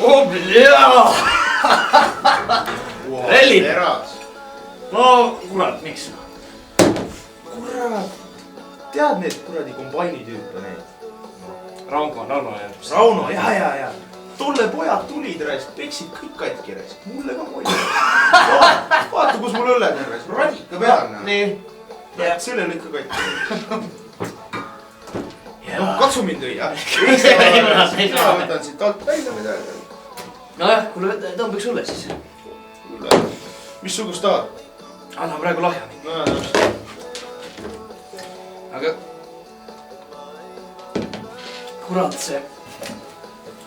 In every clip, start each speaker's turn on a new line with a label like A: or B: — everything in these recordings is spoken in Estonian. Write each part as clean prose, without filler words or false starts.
A: Oh, bля! Relli! No, kurat, miks?
B: Kurat, tead need kuradi kombaini tüüpe neid?
A: Rauno ja...
B: Rauno, ja. Tolle pojad tulid raisk, peksid kõik katki raisk. Mulle ka molli. Vaata, kus mul õlled on raisk. Radika peal.
A: Nii.
B: Selle lõika katki. Katsu mind õia. Mina võtan siit alt välja midagi.
A: Nojah, kuule, tõmbaks õlle siis.
B: Missugust tahad?
A: Anna praegu lahja.
B: No, täpselt.
A: Aga... Kurat, see...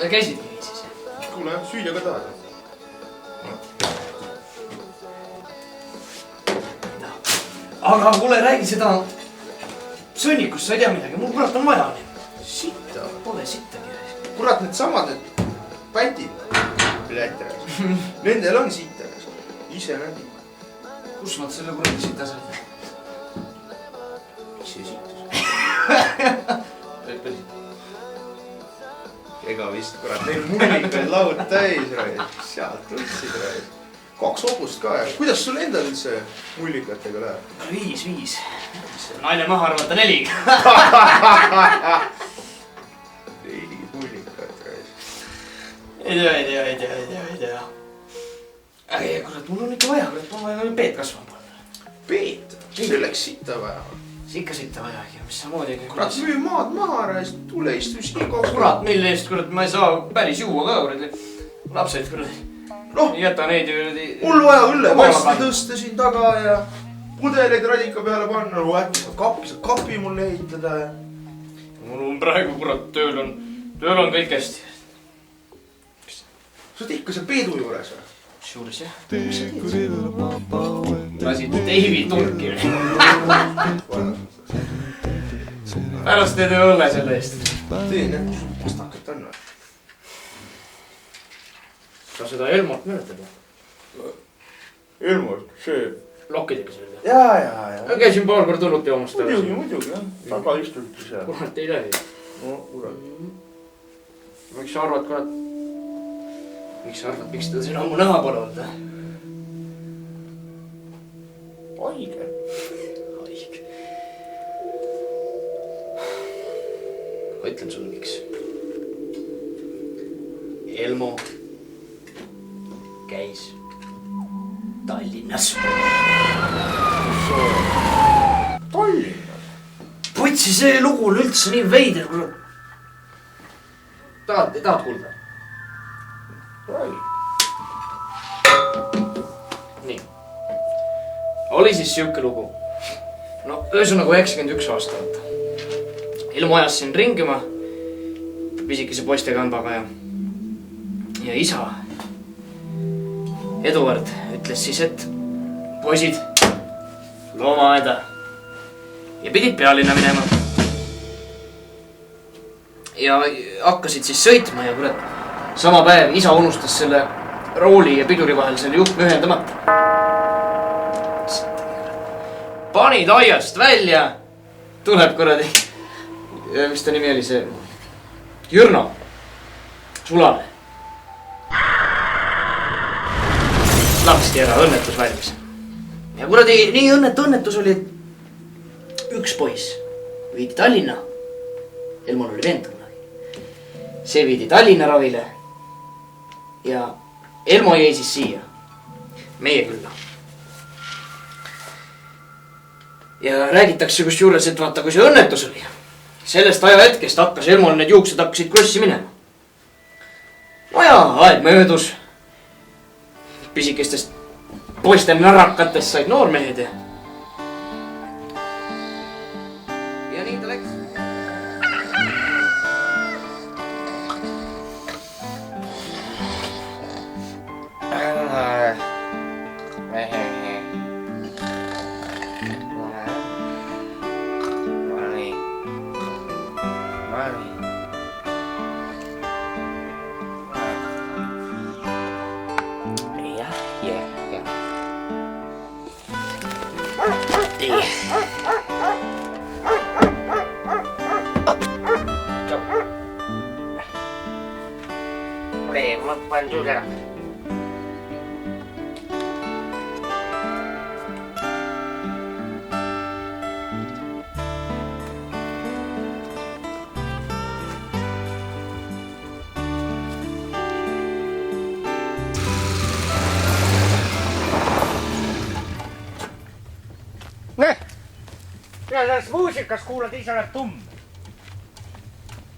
A: Käisidki nii siis.
B: Kuule, süüa ka tahad.
A: Aga kuule, räägi seda... Sõnnikust sa ei tea midagi, mul kurat on vaja.
B: Sitta.
A: Pole sittagi.
B: Kurat, need samad need pätid. Nendel on sitta. Ise nägid.
A: Kus nad selle kuradi sita said?
B: Mis see sittus? Ega vist, kurat, neil mullikaid laud täis raisk. Sealt võtsid raisk. 2 hobust ka ja. Kuidas sul endal üldse mullikatega läheb?
A: 5. Naine maha arvata 4.
B: 4 mullikat raisk.
A: Ei tea. Ei, kurat, mul on ikka vaja, kurat, mul on vaja peet kasvama panna.
B: Peet? Selleks sitta vaja.
A: Ikka sitta vajagi, mis sa moodi...
B: Kurat, müü maad maha raisk, tule istu siin 2.
A: Kurat, mille eest, kurat, ma ei saa päris juua ka, kurat. Lapsed, kurat. Jäta neid ju...
B: Mul vaja õllevasti tõsta siin taga ja pudeleid radika peale panna. Äkki saab kapi mulle ehitada ja...
A: Mul on praegu, kurat, tööl on kõik hästi.
B: Sa oled ikka seal peedu juures või?
A: Suures jah. Mis sa teed? Lasid David turki. Pärast teed õlle selle eest.
B: Teen jah, pastakat on või?
A: Sa seda Elmot mäletad või?
B: Elmot, see...
A: Lokkidega selle.
B: Jaa.
A: Käisin paar kord õlut joomast.
B: Muidugi jah. Taga istuti seal.
A: Kurat ei lähe.
B: No, kurat.
A: Miks sa arvad, kurat? Miks sa arvad, miks teda siin ammu näha pole olnud?
B: Haige.
A: Ma ütlen sulle, miks. Elmo käis Tallinnas.
B: Tallinnas?
A: Putsi, see lugu on üldse nii veider, kurat. Tahad kuulda? Nii. Oli siis siuke lugu. No, ühesõnaga 91 aasta. Elmo ajas siin ringima pisikese poistekambaga ja isa Eduard ütles siis, et poisid loomaaeda ja pidid pealinna minema. Ja hakkasid siis sõitma ja kurat, sama päev isa unustas selle rooli ja piduri vahel selle juhtme ühendamata. Panid aiast välja, tuleb kuradi, mis ta nimi oli see, Jürno, sulane. Laksti ära, õnnetus valmis. Ja kuradi nii õnnetus oli, et üks poiss viidi Tallinna Elmol oli vend kunagi. See viidi Tallinna ravile. Ja Elmo jäi siis siia. Meie külla. Ja räägitakse kus juures, et vaata, kui see õnnetus oli. Sellest aja hetkest hakkas Elmol need juuksed hakkasid krossi minema. No ja, aeg möödus. Pisikestest poiste narrakatest said noormehed ja nii ta läks.
C: Ja selles muusikas kuulad, ise oled tumm.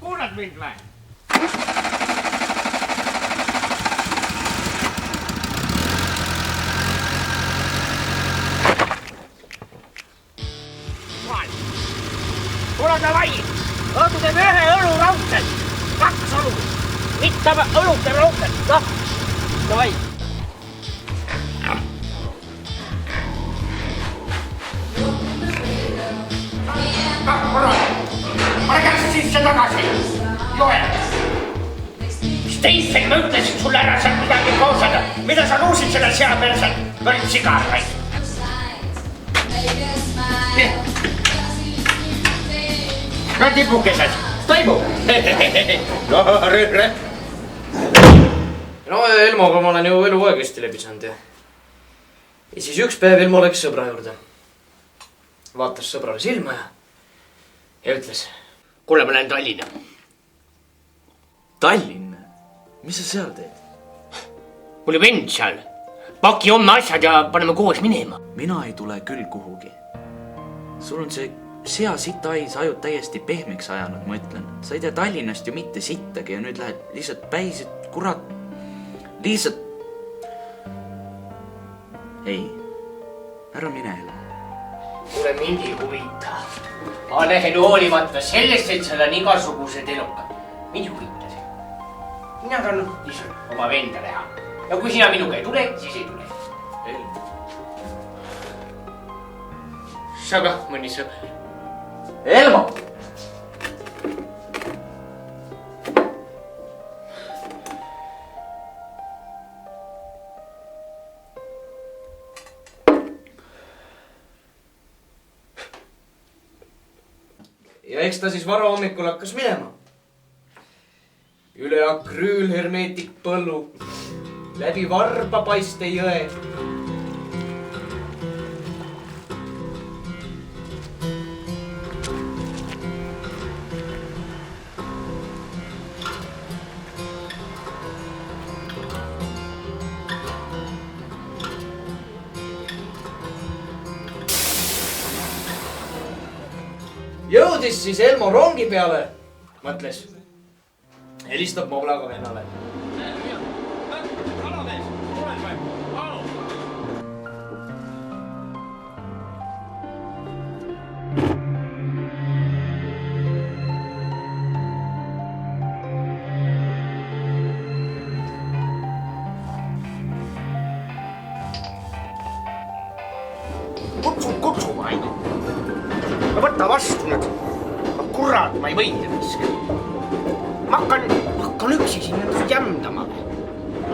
C: Kuulad mind või? Kuule davai, õhtu teeb ühe õlu raudselt, 2 õlu, mitte õluke raudselt, noh, davai. Pane käsi sisse tagasi, joe. Mis teistega ma ütlesin sulle ära sealt midagi koosada, mida sa nuusid selle seaperselt, olid sigar või? No tipukesed, toimu. No rõõre.
A: No Elmoga ma olen ju eluaeg hästi läbi saanud ja siis üks päev Elmo läks sõbra juurde. Vaatas sõbrale silma ja ütles.
C: Kuule, ma lähen Tallinna.
B: Tallinna? Mis sa seal teed?
C: Mul on vend seal. Paki homme asjad ja paneme koos minema.
B: Mina ei tule küll kuhugi. Sul on see sea sita ais ajud täiesti pehmeks ajanud, ma ütlen. Sa ei tea Tallinnast ju mitte sittagi ja nüüd lähed lihtsalt päisid, kurat. Lihtsalt... Ei, ära mine elu.
C: Kuule, mind ei huvita. Ma lähen hoolimata sellest, et seal on igasugused elukad. Mind ei huvita see. Mina tahan lihtsalt oma venda teha. Ja kui sina minuga ei tule, siis ei tule.
B: Elmo.
C: Sa ka mõni sõber.
A: Elmo! Ja eks ta siis varahommikul hakkas minema. Üle akrüül hermeetik põllu, läbi varba paiste jõe. Jõudis siis Elmo rongi peale, mõtles. Helistab Moblaga vennale.
C: Kutsuma aina. No võtta vastu nüüd. No kurat, ma ei või risk. Ma hakkan üksi siin endast jämdama.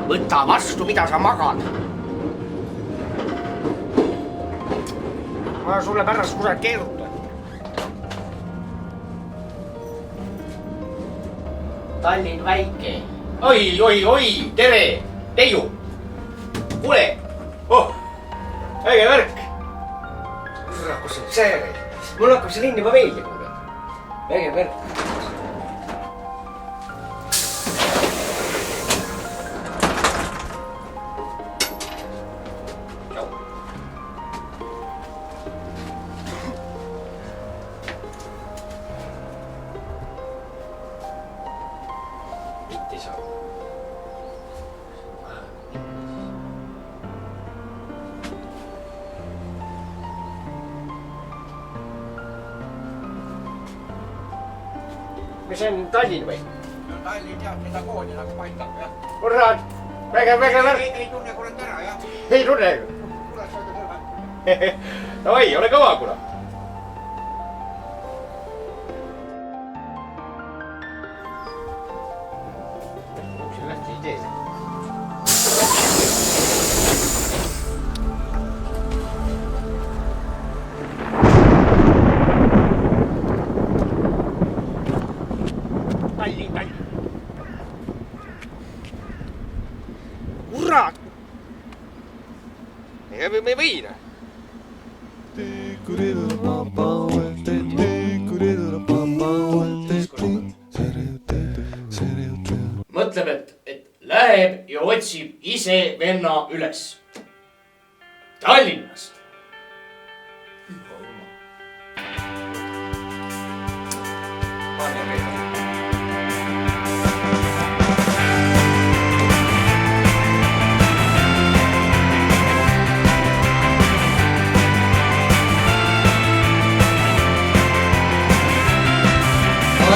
C: Võta vastu, mida sa magad. Ma sulle pärast kurat keerutan. Tallinn väike. Oi, tere, Teiu. Kuule. Oh, äge värk. Kurat, kus on see? Mul hakkab see linn juba meeldima. Äge värk. mis on Tallinn või?
D: Tallinn jah, seda kooli nagu paistab jah.
C: Kurat, vägev värk.
D: Ei tunne kurat ära jah.
C: Ei tunne.
D: Kurat saada kõrval.
C: Davai, ole kõva kurat. See lähti ideed. Tallinn. Kurat! Me võin.
A: Mõtleb, et läheb ja otsib ise venna üles. Tallinnast.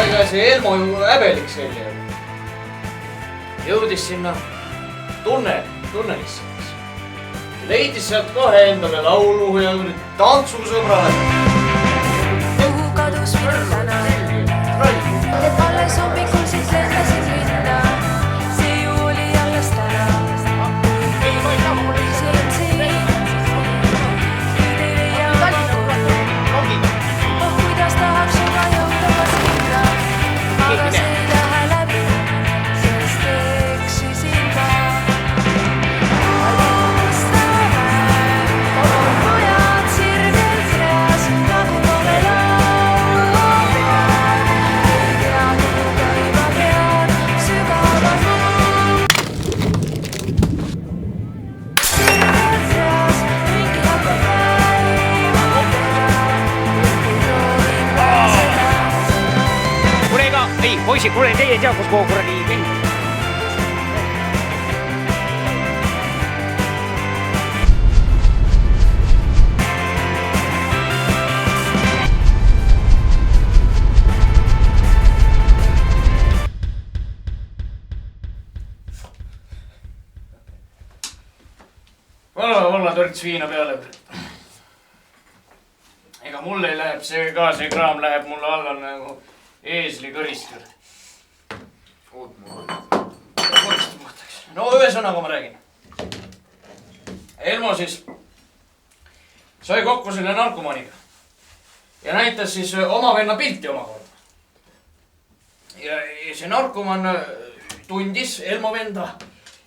A: Ega see Elmo ju häbeliks välja. Jõudis sinna tunnelisse. Leidis sealt kohe endale laulu ja tantsusõbrad.
E: Kuhu kadus minu täna? Et alles hommikul siis lendasin linna. See ju oli alles täna. Siin siin. Nüüd ei leia ma kodu. Oh, kuidas tahaks juba jõuda ka sinna. Aga see ei lähe läbi, sest eksisin ka. Pojad sirgelt reas, nagu pole laulu peal. Ei tea, kuhu käima pean, sügavad muu. Sirgelt reas, mingi hakkab käima peal. Proovin pääseda.
C: Kuule ega, ei poisid, kuule teie tea, kus kogu kuradi vend.
A: Valla torts viina peale. Ega mulle läheb see kraam läheb mulle alla nagu eesli kõristul. No ühesõnaga ma räägin. Elmo siis sai kokku selle narkomaniga ja näitas siis oma venna pilti omakorda. Ja see narkoman tundis Elmo venda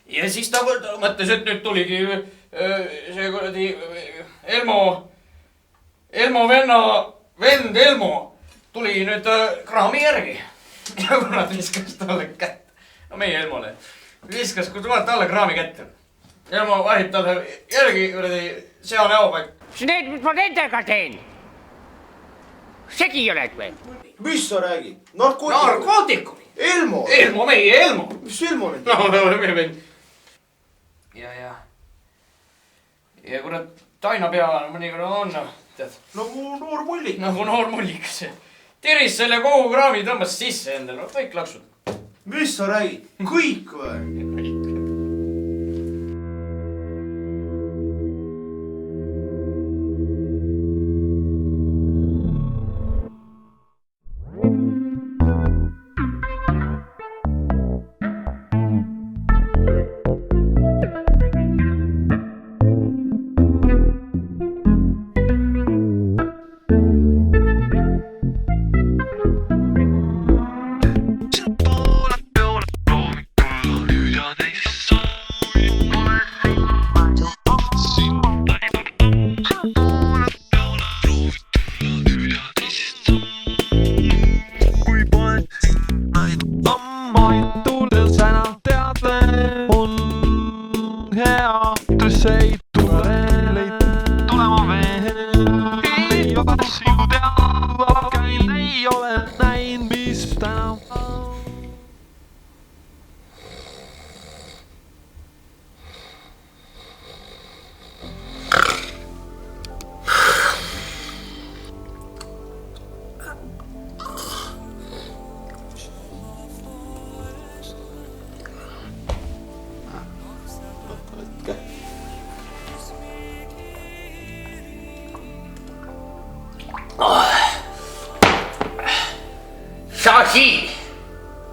A: ja siis ta mõtles, et nüüd tuligi see kuradi Elmo venna vend Elmo tuli nüüd kraami järgi ja kurat viskas talle kätte. No meie Elmole viskas talle kraami kätte. Elmo vahib talle järgi kuradi sea näopaik.
C: Mis ma nendega teen? Segi oled või?
F: Mis sa räägid? Narkootikum?
A: Narkootikum!
F: Elmo?
A: Elmo, meie Elmo!
F: Mis Elmo nüüd?
A: No, meie vend. Ja kurat, taina pea mõnikord on, tead.
F: Nagu noor mullik.
A: Nagu noor mullikas. Tiris selle kogu kraami tõmbas sisse endale, no kõik laksud.
F: Mis sa räägid? Kõik või?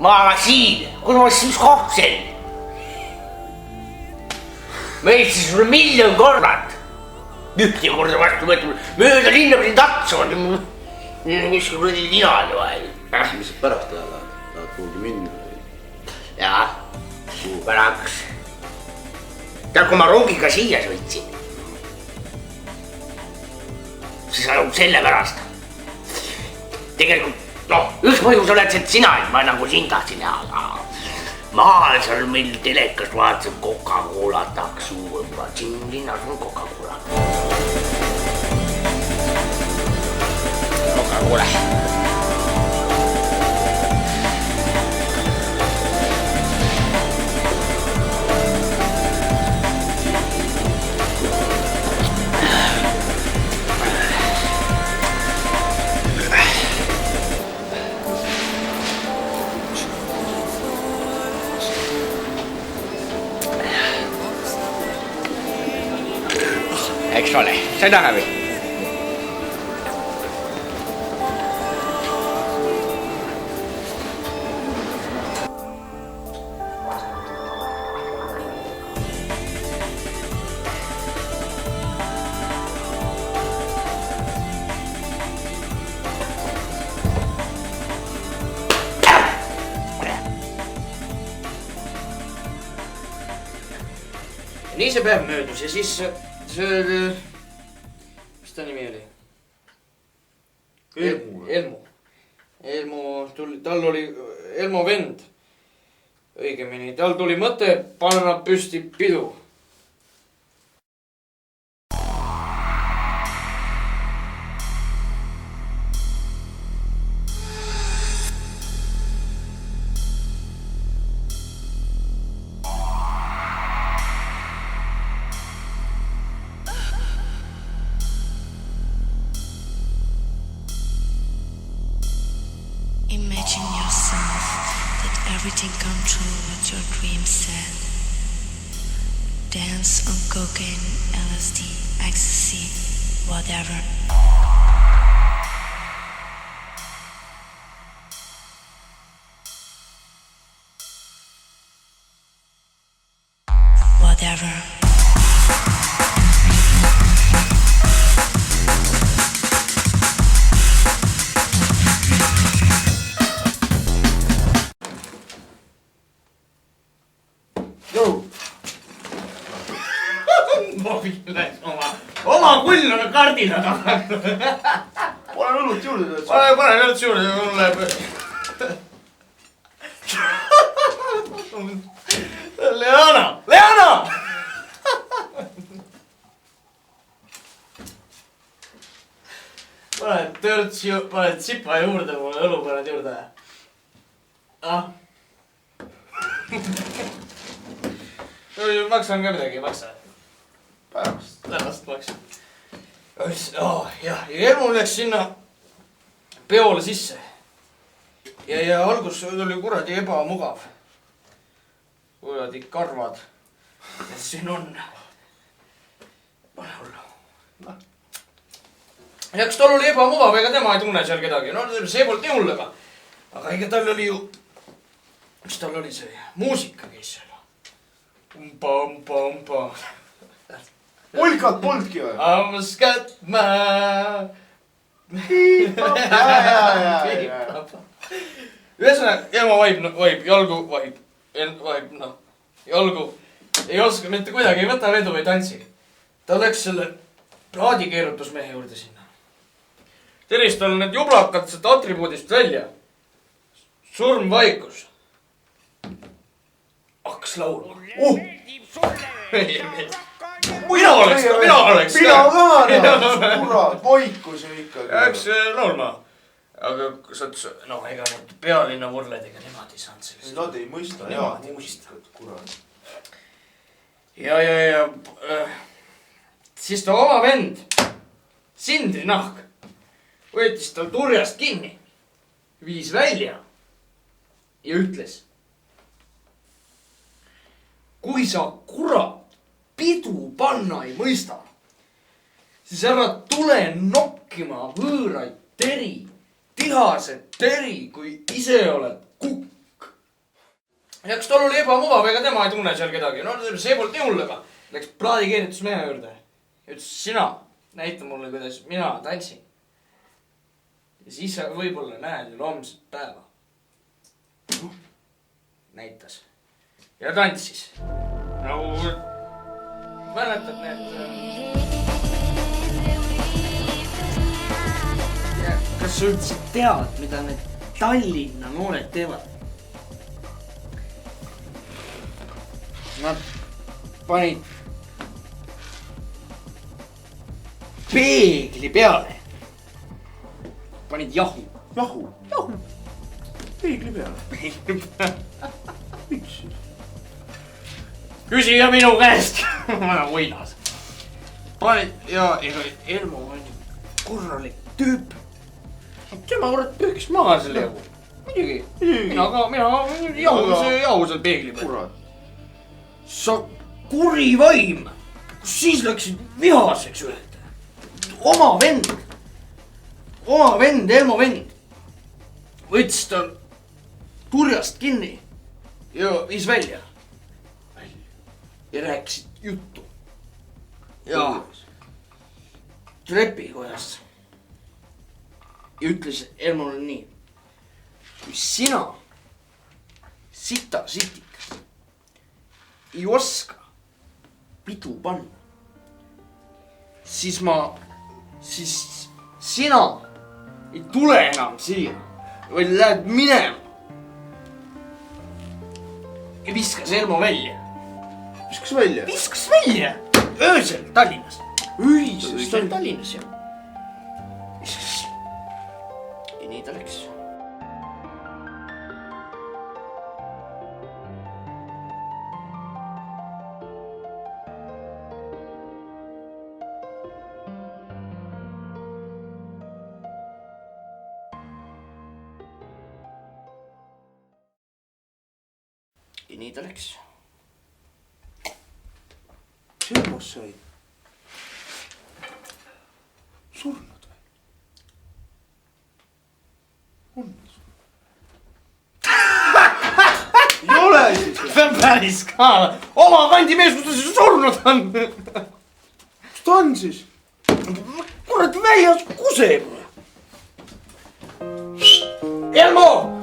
C: magasiin, kus ma siis kohvsen? Ma ütlesin sulle 1 000 000 korda. Ühte korda vastu võetud, mööda linna pidin tatsuma. Mis kuradi linale vahel.
G: Mis sa pärast teha tahad? Tahad kuhugi minna?
C: Jaa, kuhu päraks. Tead, kui ma rongiga siia sõitsin, siis ainult sellepärast. Tegelikult, üks põhjus oled, et sina, et ma nagu sind tahtsin teha, aga maal seal meil telekas vaatasin Coca-Cola taksu, võib-olla siin linnas on Coca-Cola. Coca-Cola. Eks ole, seda näbi.
A: Nii see päev möödus ja siis see, mis ta nimi oli? Elmo tuli, tal oli Elmo vend. Õigemini, tal tuli mõte panna püsti pidu.
E: Imagine yourself that everything come true what your dreams said. Dance on cocaine, LSD, ecstasy, whatever. Whatever.
A: Läks oma kullune kardina taha.
F: Pane õlut juurde.
A: Pane õlut juurde ja mul läheb. Leana! Paned törts ju, paned sipa juurde, mulle õlu paned juurde. Maksan ka midagi, ei maksa. Pärast maksan. Ja Elmo läks sinna peole sisse. Ja algus oli kuradi ebamugav. Kuradi karvad. Ja siin on. Pane hullu. Ja kas tal oli ebamugav, ega tema ei tunne seal kedagi. No see polnud nii hull, aga ega tal oli ju. Mis tal oli see? Muusika käis seal. Umpa.
F: Polkat polnudki või?
A: Ammas kätma. Ühesõnaga, ema vaib, jalgu vaib, jalgu. Ei oska mitte kuidagi, ei võta vedu, ei tantsi. Ta läks selle raadikeerutusmehe juurde sinna. Teris tal need jublakad sealt atribuudist välja. Surmvaikus. Hakkas laulma. Mina oleks.
F: Mina ka, kurat, vaikus ju ikkagi.
A: Läks laulma. Aga ega need pealinna vurledega nemad ei saanud sellest.
F: Nad ei mõista head muusikat, kurat.
A: Ja siis ta oma vend, Sindri nahk, võetis tal turjast kinni, viis välja ja ütles. Kui sa kurat pidu panna ei mõista, siis ära tule nokkima võõraid teri tihase teri, kui ise oled kukk. ja kas tal oli ebamugav, ega tema ei tunne seal kedagi. No see polnud nii hull, aga läks plaadikeeritusmehe juurde. ja ütles, sina näita mulle, kuidas mina tantsin. ja siis sa võib-olla näed veel homset päeva. Näitas. Ja tantsis. Nagu mäletad need...
C: Kas sa üldse tead, mida need Tallinna noored teevad? Nad panid peegli peale. Panid jahu.
F: Jahu.
C: Jahu.
F: Peegli peale.
C: Peegli peale.
F: Miks siis?
C: Küsige minu käest. Ma olen võinas. Panid ja Elmo on korralik tüüp. Tema kurat pühkis maha selle jagu. Muidugi. Mina jahu seal peegli peal.
F: Kurat.
C: Sa kuri vaim. Siis läksid vihaseks ühte. Oma vend, Elmo vend, võttis tal turjast kinni ja viis välja. Ja rääkisid juttu. Ja trepikojas. Ja ütles Elmole nii. Kui sina sita sitikas ei oska pidu panna, siis sina ei tule enam siia, vaid lähed minema. Ja viskas Elmo välja.
F: Viskas välja?
C: Viskas välja! Öösel Tallinnas.
F: Öösel
C: Tallinnas, jah. Viskas. Ja nii ta läks. Ja nii ta läks.
F: Selmos sai surnud või? On surnud? Ei ole siis.
C: Päris ka. Oma kandi mees, kus ta siis surnud on.
F: Kus ta on siis?
C: Kurat väljas kuseb. Elmo!